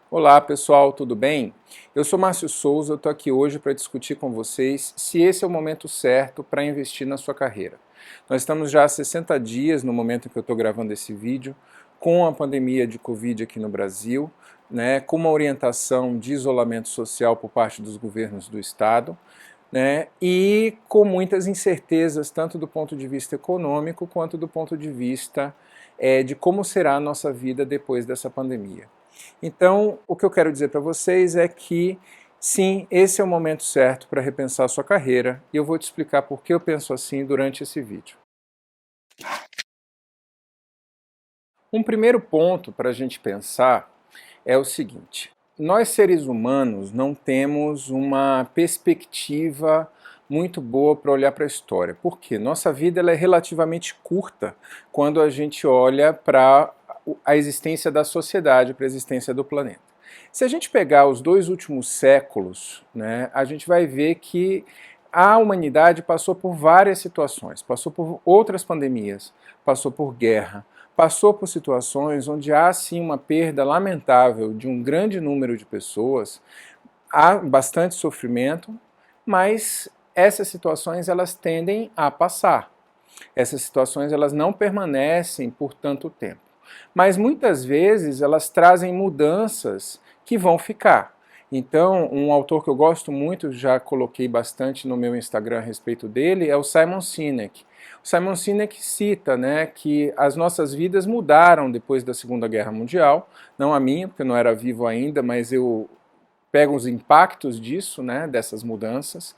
Olá pessoal, tudo bem? Eu sou Márcio Souza, eu estou aqui hoje para discutir com vocês se esse é o momento certo para investir na sua carreira. Nós estamos já há 60 dias no momento em que eu estou gravando esse vídeo, com a pandemia de Covid aqui no Brasil, com uma orientação de isolamento social por parte dos governos do estado, e com muitas incertezas, tanto do ponto de vista econômico quanto do ponto de vista de como será a nossa vida depois dessa pandemia. Então, o que eu quero dizer para vocês é que, sim, esse é o momento certo para repensar a sua carreira, e eu vou te explicar por que eu penso assim durante esse vídeo. Um primeiro ponto para a gente pensar é o seguinte: nós seres humanos não temos uma perspectiva muito boa para olhar para a história. Por quê? Nossa vida ela é relativamente curta quando a gente olha para a existência da sociedade, para a existência do planeta. Se a gente pegar os 2 últimos séculos, a gente vai ver que a humanidade passou por várias situações, passou por outras pandemias, passou por guerra, passou por situações onde há sim uma perda lamentável de um grande número de pessoas, há bastante sofrimento, mas essas situações elas tendem a passar. Essas situações elas não permanecem por tanto tempo. Mas muitas vezes elas trazem mudanças que vão ficar. Então, um autor que eu gosto muito, já coloquei bastante no meu Instagram a respeito dele, é o Simon Sinek. O Simon Sinek cita que as nossas vidas mudaram depois da Segunda Guerra Mundial, não a minha, porque eu não era vivo ainda, mas eu pego os impactos disso, dessas mudanças,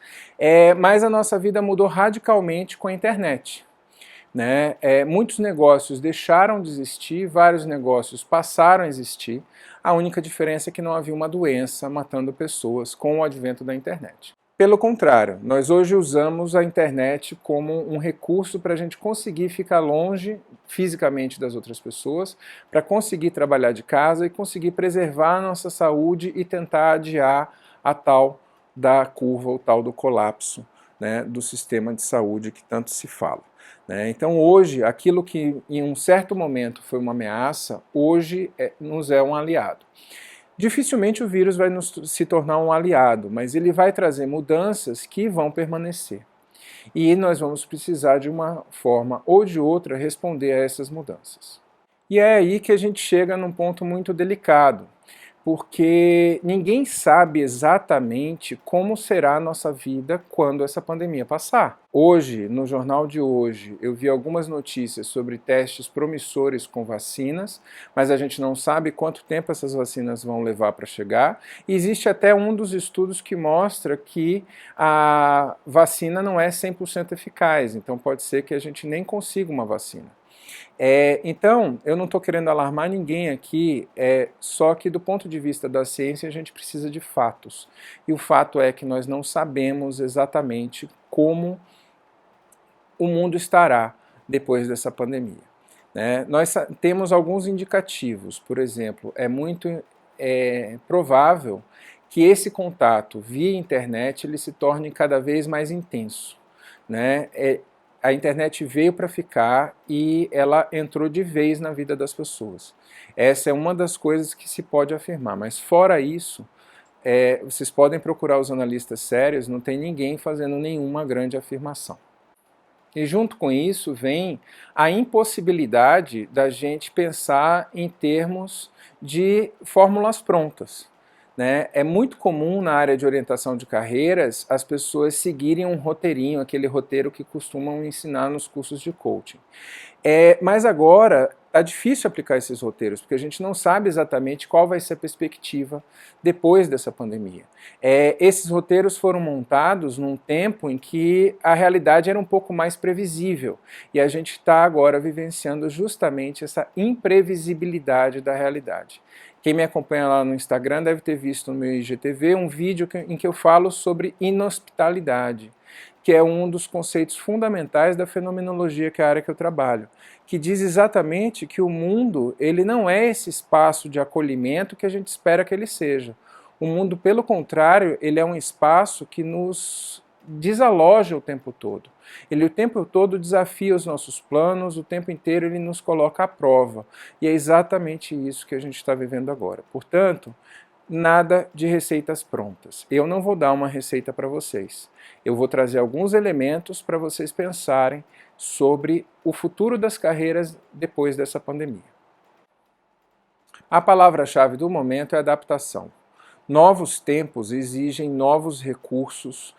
mas a nossa vida mudou radicalmente com a internet. Muitos negócios deixaram de existir, vários negócios passaram a existir, a única diferença é que não havia uma doença matando pessoas com o advento da internet. Pelo contrário, nós hoje usamos a internet como um recurso para a gente conseguir ficar longe fisicamente das outras pessoas, para conseguir trabalhar de casa e conseguir preservar a nossa saúde e tentar adiar a tal da curva, o tal do colapso do sistema de saúde que tanto se fala. Então hoje, aquilo que em um certo momento foi uma ameaça, hoje nos é um aliado. Dificilmente o vírus vai se tornar um aliado, mas ele vai trazer mudanças que vão permanecer. E nós vamos precisar de uma forma ou de outra responder a essas mudanças. E é aí que a gente chega num ponto muito delicado, porque ninguém sabe exatamente como será a nossa vida quando essa pandemia passar. Hoje, no jornal de hoje, eu vi algumas notícias sobre testes promissores com vacinas, mas a gente não sabe quanto tempo essas vacinas vão levar para chegar. E existe até um dos estudos que mostra que a vacina não é 100% eficaz, então pode ser que a gente nem consiga uma vacina. Então, eu não estou querendo alarmar ninguém aqui, só que do ponto de vista da ciência a gente precisa de fatos. E o fato é que nós não sabemos exatamente como o mundo estará depois dessa pandemia. Nós temos alguns indicativos, por exemplo, é muito provável que esse contato via internet ele se torne cada vez mais intenso. A internet veio para ficar e ela entrou de vez na vida das pessoas. Essa é uma das coisas que se pode afirmar, mas fora isso, vocês podem procurar os analistas sérios, não tem ninguém fazendo nenhuma grande afirmação. E junto com isso vem a impossibilidade da gente pensar em termos de fórmulas prontas. É muito comum na área de orientação de carreiras as pessoas seguirem um roteirinho, aquele roteiro que costumam ensinar nos cursos de coaching. Mas agora está difícil aplicar esses roteiros, porque a gente não sabe exatamente qual vai ser a perspectiva depois dessa pandemia. Esses roteiros foram montados num tempo em que a realidade era um pouco mais previsível, e a gente está agora vivenciando justamente essa imprevisibilidade da realidade. Quem me acompanha lá no Instagram deve ter visto no meu IGTV um vídeo em que eu falo sobre inhospitalidade, que é um dos conceitos fundamentais da fenomenologia, que é a área que eu trabalho, que diz exatamente que o mundo ele não é esse espaço de acolhimento que a gente espera que ele seja. O mundo, pelo contrário, ele é um espaço que nos desaloja o tempo todo. Ele o tempo todo desafia os nossos planos, o tempo inteiro ele nos coloca à prova. E é exatamente isso que a gente está vivendo agora. Portanto, nada de receitas prontas. Eu não vou dar uma receita para vocês. Eu vou trazer alguns elementos para vocês pensarem sobre o futuro das carreiras depois dessa pandemia. A palavra-chave do momento é adaptação. Novos tempos exigem novos recursos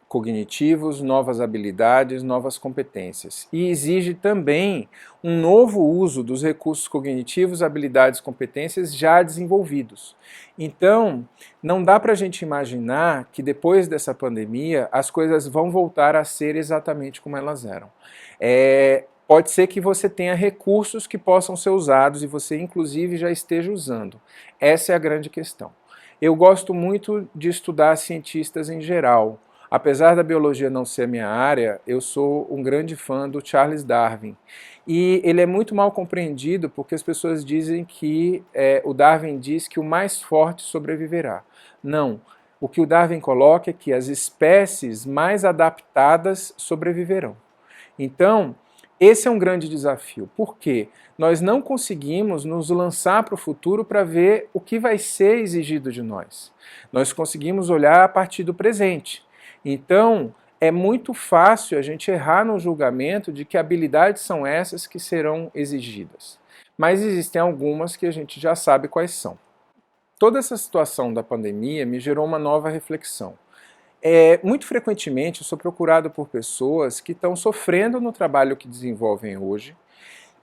cognitivos, novas habilidades, novas competências. E exige também um novo uso dos recursos cognitivos, habilidades e competências já desenvolvidos. Então, não dá para a gente imaginar que depois dessa pandemia as coisas vão voltar a ser exatamente como elas eram. Pode ser que você tenha recursos que possam ser usados e você, inclusive, já esteja usando. Essa é a grande questão. Eu gosto muito de estudar cientistas em geral. Apesar da biologia não ser a minha área, eu sou um grande fã do Charles Darwin. E ele é muito mal compreendido porque as pessoas dizem que o Darwin diz que o mais forte sobreviverá. Não. O que o Darwin coloca é que as espécies mais adaptadas sobreviverão. Então, esse é um grande desafio. Por quê? Nós não conseguimos nos lançar para o futuro para ver o que vai ser exigido de nós. Nós conseguimos olhar a partir do presente. Então, é muito fácil a gente errar no julgamento de que habilidades são essas que serão exigidas. Mas existem algumas que a gente já sabe quais são. Toda essa situação da pandemia me gerou uma nova reflexão. Muito frequentemente eu sou procurado por pessoas que estão sofrendo no trabalho que desenvolvem hoje,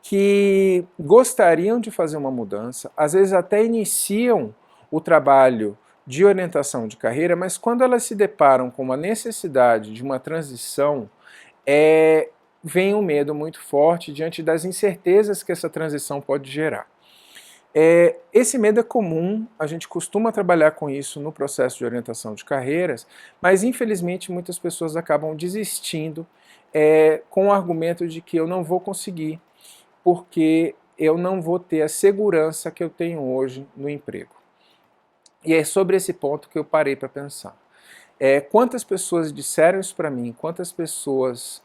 que gostariam de fazer uma mudança, às vezes até iniciam o trabalho de orientação de carreira, mas quando elas se deparam com uma necessidade de uma transição, vem um medo muito forte diante das incertezas que essa transição pode gerar. Esse medo é comum, a gente costuma trabalhar com isso no processo de orientação de carreiras, mas infelizmente muitas pessoas acabam desistindo com o argumento de que eu não vou conseguir, porque eu não vou ter a segurança que eu tenho hoje no emprego. E é sobre esse ponto que eu parei para pensar. Quantas pessoas disseram isso para mim, quantas pessoas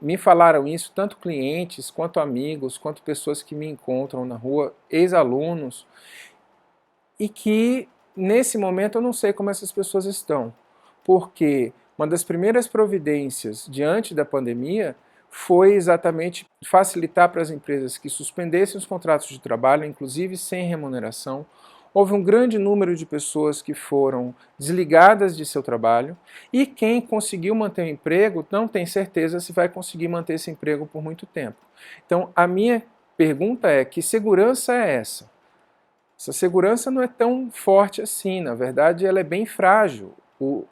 me falaram isso, tanto clientes, quanto amigos, quanto pessoas que me encontram na rua, ex-alunos, e que nesse momento eu não sei como essas pessoas estão, porque uma das primeiras providências diante da pandemia foi exatamente facilitar para as empresas que suspendessem os contratos de trabalho, inclusive sem remuneração. Houve um grande número de pessoas que foram desligadas de seu trabalho e quem conseguiu manter o emprego não tem certeza se vai conseguir manter esse emprego por muito tempo. Então, a minha pergunta é: que segurança é essa? Essa segurança não é tão forte assim, na verdade ela é bem frágil.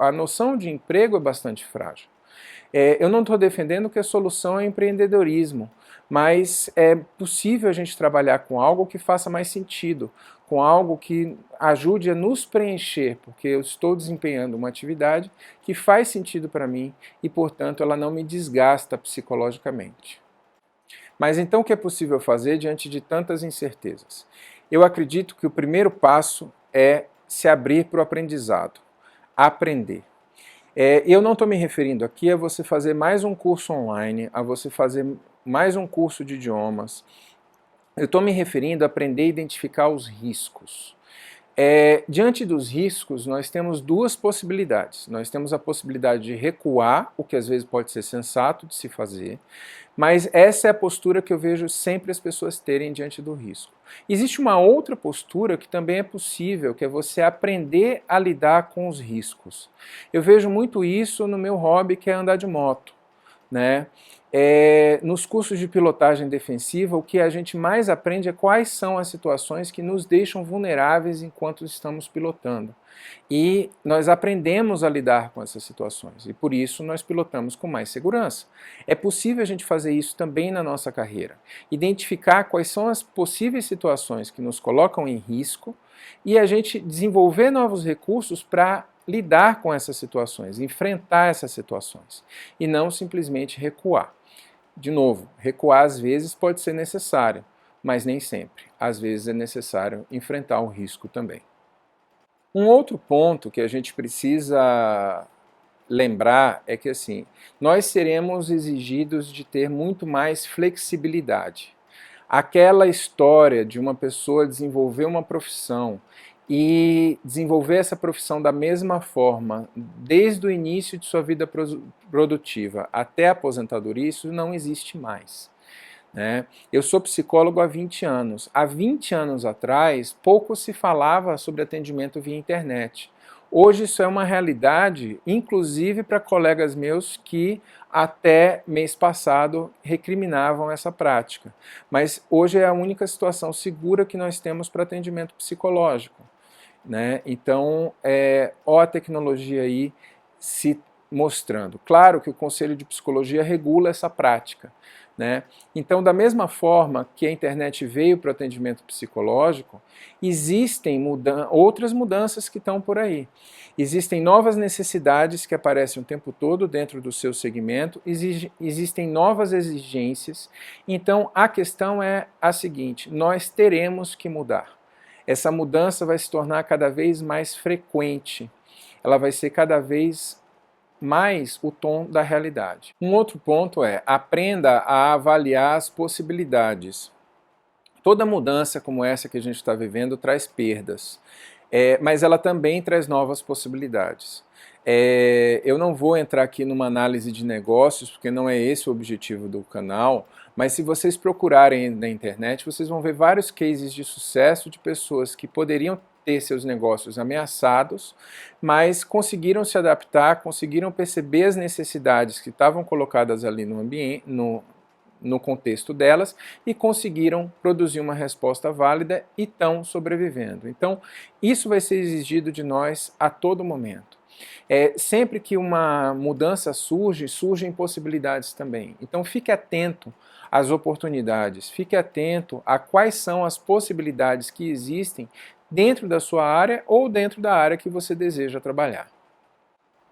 A noção de emprego é bastante frágil. Eu não estou defendendo que a solução é empreendedorismo, mas é possível a gente trabalhar com algo que faça mais sentido, com algo que ajude a nos preencher, porque eu estou desempenhando uma atividade que faz sentido para mim e, portanto, ela não me desgasta psicologicamente. Mas então o que é possível fazer diante de tantas incertezas? Eu acredito que o primeiro passo é se abrir para o aprendizado, aprender. Eu não estou me referindo aqui a você fazer mais um curso online, a você fazer mais um curso de idiomas. Eu estou me referindo a aprender a identificar os riscos. Diante dos riscos, nós temos duas possibilidades. Nós temos a possibilidade de recuar, o que às vezes pode ser sensato de se fazer, mas essa é a postura que eu vejo sempre as pessoas terem diante do risco. Existe uma outra postura que também é possível, que é você aprender a lidar com os riscos. Eu vejo muito isso no meu hobby, que é andar de moto, né? Nos cursos de pilotagem defensiva, o que a gente mais aprende é quais são as situações que nos deixam vulneráveis enquanto estamos pilotando. E nós aprendemos a lidar com essas situações, e por isso nós pilotamos com mais segurança. É possível a gente fazer isso também na nossa carreira. Identificar quais são as possíveis situações que nos colocam em risco e a gente desenvolver novos recursos para lidar com essas situações, enfrentar essas situações, e não simplesmente recuar. De novo, recuar às vezes pode ser necessário, mas nem sempre. Às vezes é necessário enfrentar o risco também. Um outro ponto que a gente precisa lembrar é que assim, nós seremos exigidos de ter muito mais flexibilidade. Aquela história de uma pessoa desenvolver uma profissão e desenvolver essa profissão da mesma forma desde o início de sua vida produtiva até a aposentadoria, isso não existe mais, né? Eu sou psicólogo há 20 anos. Há 20 anos atrás, pouco se falava sobre atendimento via internet. Hoje isso é uma realidade, inclusive para colegas meus que até mês passado recriminavam essa prática. Mas hoje é a única situação segura que nós temos para atendimento psicológico, né? Então, ó a tecnologia aí se mostrando. Claro que o Conselho de Psicologia regula essa prática, né? Então, da mesma forma que a internet veio para o atendimento psicológico, existem outras mudanças que estão por aí. Existem novas necessidades que aparecem o tempo todo dentro do seu segmento, existem novas exigências. Então, a questão é a seguinte: nós teremos que mudar. Essa mudança vai se tornar cada vez mais frequente, ela vai ser cada vez mais o tom da realidade. Um outro ponto é: aprenda a avaliar as possibilidades. Toda mudança como essa que a gente está vivendo traz perdas, mas ela também traz novas possibilidades. Eu não vou entrar aqui numa análise de negócios, porque não é esse o objetivo do canal, mas se vocês procurarem na internet, vocês vão ver vários cases de sucesso de pessoas que poderiam ter seus negócios ameaçados, mas conseguiram se adaptar, conseguiram perceber as necessidades que estavam colocadas ali no ambiente, no contexto delas, e conseguiram produzir uma resposta válida e estão sobrevivendo. Então, isso vai ser exigido de nós a todo momento. Sempre que uma mudança surge, surgem possibilidades também. Então, fique atento às oportunidades, fique atento a quais são as possibilidades que existem dentro da sua área ou dentro da área que você deseja trabalhar.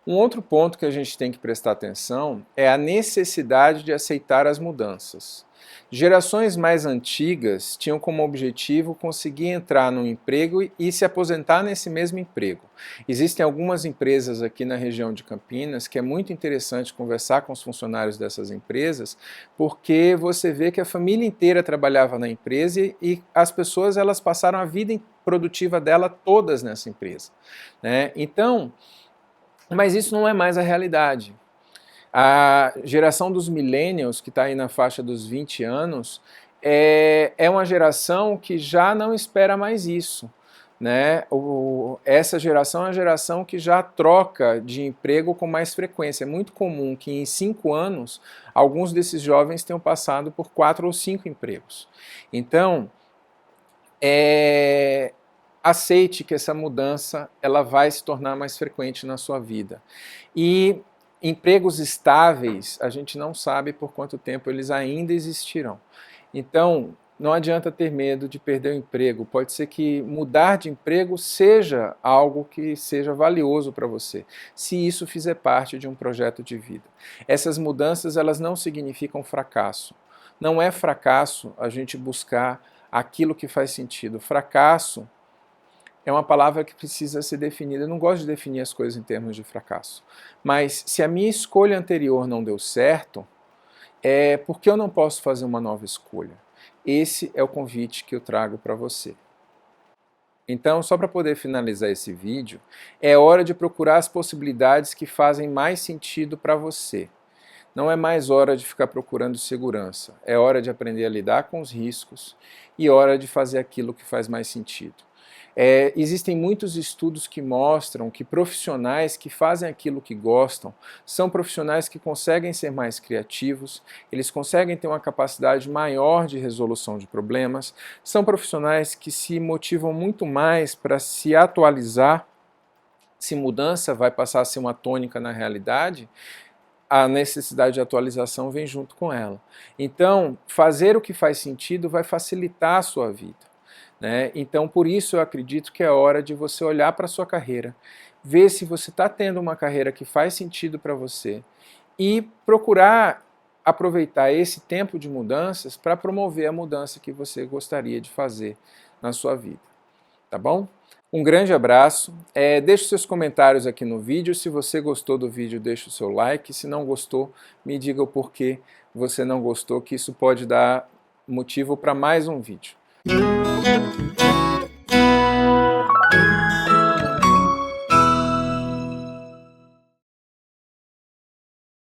Um outro ponto que a gente tem que prestar atenção é a necessidade de aceitar as mudanças. Gerações mais antigas tinham como objetivo conseguir entrar num emprego e se aposentar nesse mesmo emprego. Existem algumas empresas aqui na região de Campinas que é muito interessante conversar com os funcionários dessas empresas, porque você vê que a família inteira trabalhava na empresa e as pessoas elas passaram a vida produtiva dela todas nessa empresa, né? Então, mas isso não é mais a realidade. A geração dos millennials, que está aí na faixa dos 20 anos, é uma geração que já não espera mais isso, né? Essa geração é uma geração que já troca de emprego com mais frequência. É muito comum que em 5 anos, alguns desses jovens tenham passado por 4 ou 5 empregos. Então, aceite que essa mudança ela vai se tornar mais frequente na sua vida. E empregos estáveis, a gente não sabe por quanto tempo eles ainda existirão. Então, não adianta ter medo de perder o emprego. Pode ser que mudar de emprego seja algo que seja valioso para você, se isso fizer parte de um projeto de vida. Essas mudanças elas não significam fracasso. Não é fracasso a gente buscar aquilo que faz sentido. Fracasso é uma palavra que precisa ser definida. Eu não gosto de definir as coisas em termos de fracasso. Mas se a minha escolha anterior não deu certo, por que eu não posso fazer uma nova escolha? Esse é o convite que eu trago para você. Então, só para poder finalizar esse vídeo, é hora de procurar as possibilidades que fazem mais sentido para você. Não é mais hora de ficar procurando segurança. É hora de aprender a lidar com os riscos e hora de fazer aquilo que faz mais sentido. Existem muitos estudos que mostram que profissionais que fazem aquilo que gostam são profissionais que conseguem ser mais criativos, eles conseguem ter uma capacidade maior de resolução de problemas, são profissionais que se motivam muito mais para se atualizar. Se mudança vai passar a ser uma tônica na realidade, a necessidade de atualização vem junto com ela. Então, fazer o que faz sentido vai facilitar a sua vida, né? Então, por isso eu acredito que é hora de você olhar para a sua carreira, ver se você está tendo uma carreira que faz sentido para você e procurar aproveitar esse tempo de mudanças para promover a mudança que você gostaria de fazer na sua vida. tá bom? Um grande abraço, deixe seus comentários aqui no vídeo, se você gostou do vídeo deixe o seu like, se não gostou me diga o porquê você não gostou, que isso pode dar motivo para mais um vídeo.